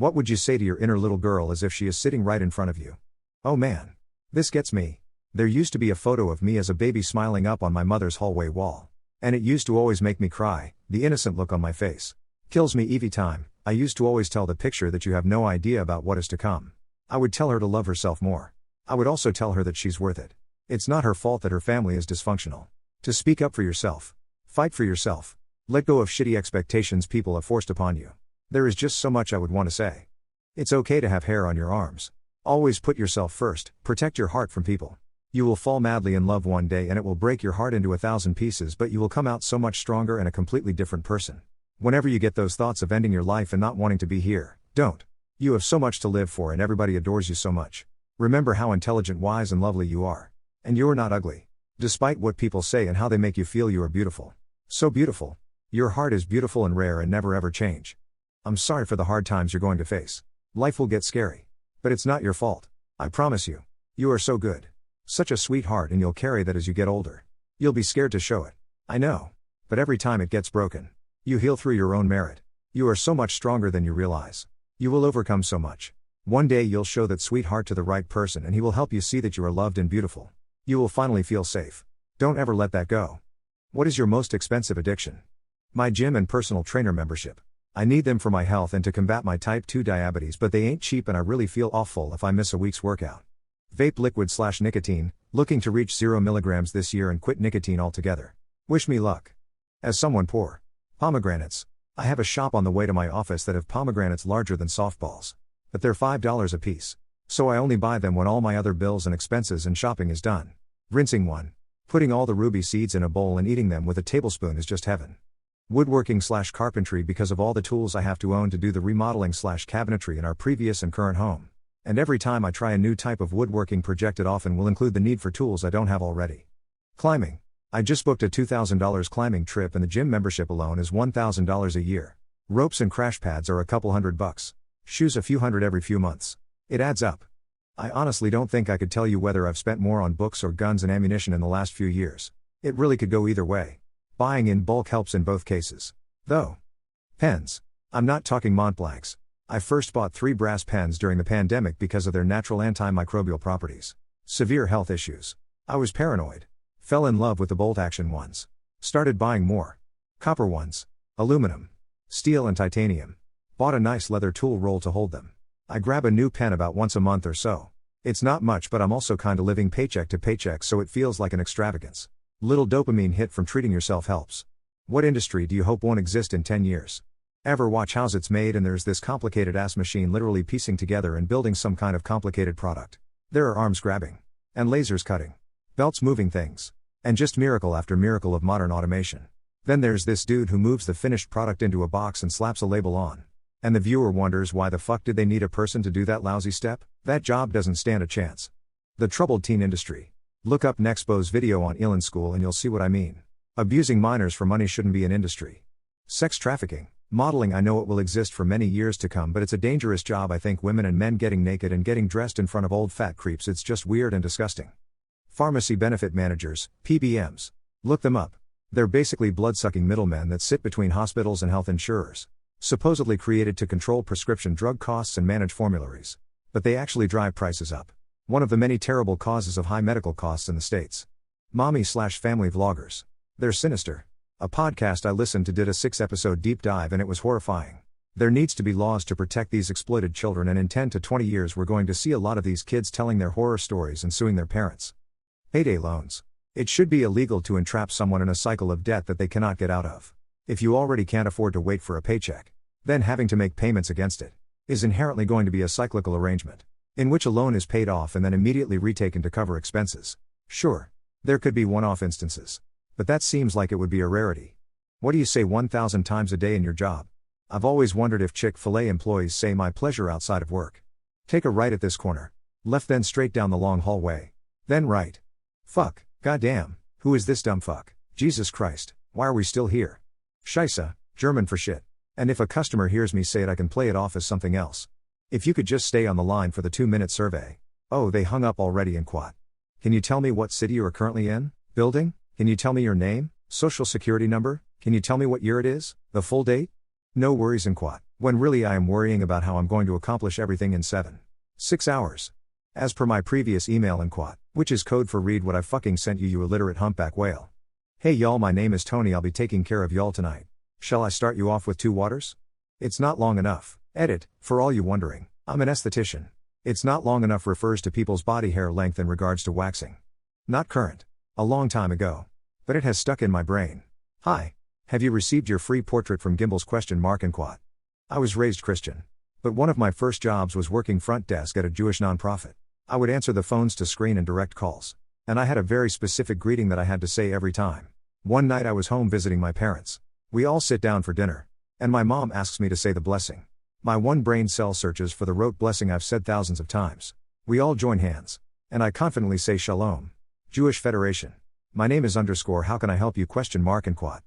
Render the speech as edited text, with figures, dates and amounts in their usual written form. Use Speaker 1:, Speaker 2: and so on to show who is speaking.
Speaker 1: What would you say to your inner little girl as if she is sitting right in front of you? Oh man. This gets me. There used to be a photo of me as a baby smiling up on my mother's hallway wall. And it used to always make me cry, the innocent look on my face. Kills me every time. I used to always tell the picture that you have no idea about what is to come. I would tell her to love herself more. I would also tell her that she's worth it. It's not her fault that her family is dysfunctional. To speak up for yourself. Fight for yourself. Let go of shitty expectations people have forced upon you. There is just so much I would want to say. It's okay to have hair on your arms. Always put yourself first, protect your heart from people. You will fall madly in love one day and it will break your heart into 1,000 pieces, but you will come out so much stronger and a completely different person. Whenever you get those thoughts of ending your life and not wanting to be here, don't. You have so much to live for and everybody adores you so much. Remember how intelligent, wise and lovely you are. And you're not ugly. Despite what people say and how they make you feel, you are beautiful. So beautiful. Your heart is beautiful and rare and never ever change. I'm sorry for the hard times you're going to face. Life will get scary. But it's not your fault. I promise you. You are so good. Such a sweetheart, and you'll carry that as you get older. You'll be scared to show it. I know. But every time it gets broken, you heal through your own merit. You are so much stronger than you realize. You will overcome so much. One day you'll show that sweetheart to the right person and he will help you see that you are loved and beautiful. You will finally feel safe. Don't ever let that go. What is your most expensive addiction? My gym and personal trainer membership. I need them for my health and to combat my type 2 diabetes, but they ain't cheap and I really feel awful if I miss a week's workout. Vape liquid/nicotine, looking to reach 0 milligrams this year and quit nicotine altogether. Wish me luck. As someone poor. Pomegranates. I have a shop on the way to my office that have pomegranates larger than softballs. But they're $5 a piece. So I only buy them when all my other bills and expenses and shopping is done. Rinsing one. Putting all the ruby seeds in a bowl and eating them with a tablespoon is just heaven. Woodworking/carpentry, because of all the tools I have to own to do the remodeling/cabinetry in our previous and current home. And every time I try a new type of woodworking project, it often will include the need for tools I don't have already. Climbing. I just booked a $2,000 climbing trip and the gym membership alone is $1,000 a year. Ropes and crash pads are a couple $100. Shoes a few hundred every few months. It adds up. I honestly don't think I could tell you whether I've spent more on books or guns and ammunition in the last few years. It really could go either way. Buying in bulk helps in both cases. Though. Pens. I'm not talking Montblancs. I first bought 3 brass pens during the pandemic because of their natural antimicrobial properties. Severe health issues. I was paranoid. Fell in love with the bolt action ones. Started buying more. Copper ones. Aluminum. Steel and titanium. Bought a nice leather tool roll to hold them. I grab a new pen about once a month or so. It's not much, but I'm also kinda living paycheck to paycheck, so it feels like an extravagance. Little dopamine hit from treating yourself helps. What industry do you hope won't exist in 10 years? Ever watch How's It's Made and there's this complicated ass machine literally piecing together and building some kind of complicated product. There are arms grabbing. And lasers cutting. Belts moving things. And just miracle after miracle of modern automation. Then there's this dude who moves the finished product into a box and slaps a label on. And the viewer wonders why the fuck did they need a person to do that lousy step? That job doesn't stand a chance. The troubled teen industry. Look up Nexpo's video on Elon School and you'll see what I mean. Abusing minors for money shouldn't be an industry. Sex trafficking. Modeling, I know it will exist for many years to come, but it's a dangerous job. I think women and men getting naked and getting dressed in front of old fat creeps, it's just weird and disgusting. Pharmacy benefit managers, PBMs. Look them up. They're basically blood-sucking middlemen that sit between hospitals and health insurers. Supposedly created to control prescription drug costs and manage formularies. But they actually drive prices up. One of the many terrible causes of high medical costs in the States. Mommy/family vloggers. They're sinister. A podcast I listened to did a 6-episode deep dive and it was horrifying. There needs to be laws to protect these exploited children, and in 10 to 20 years we're going to see a lot of these kids telling their horror stories and suing their parents. Payday loans. It should be illegal to entrap someone in a cycle of debt that they cannot get out of. If you already can't afford to wait for a paycheck, then having to make payments against it is inherently going to be a cyclical arrangement, in which a loan is paid off and then immediately retaken to cover expenses. Sure, there could be one-off instances, but that seems like it would be a rarity. What do you say 1,000 times a day in your job? I've always wondered if Chick-fil-A employees say "my pleasure" outside of work. Take a right at this corner. Left, then straight down the long hallway. Then right. Fuck, goddamn, who is this dumb fuck? Jesus Christ, why are we still here? Scheisse, German for shit. And if a customer hears me say it, I can play it off as something else. If you could just stay on the line for the 2-minute survey. Oh, they hung up already in quat. Can you tell me what city you are currently in? Building? Can you tell me your name? Social security number? Can you tell me what year it is? The full date? No worries in quat. When really I am worrying about how I'm going to accomplish everything in 6 hours. As per my previous email and quat, which is code for read what I fucking sent you, you illiterate humpback whale. Hey y'all, my name is Tony, I'll be taking care of y'all tonight. Shall I start you off with 2 waters? It's not long enough. Edit, for all you wondering, I'm an esthetician. It's not long enough refers to people's body hair length in regards to waxing. Not current. A long time ago. But it has stuck in my brain. Hi. Have you received your free portrait from Gimbals ? And quat. I was raised Christian. But one of my first jobs was working front desk at a Jewish nonprofit. I would answer the phones to screen and direct calls. And I had a very specific greeting that I had to say every time. One night I was home visiting my parents. We all sit down for dinner. And my mom asks me to say the blessing. My one brain cell searches for the rote blessing I've said thousands of times. We all join hands. And I confidently say Shalom. Jewish Federation. My name is _ how can I help you ? And quat.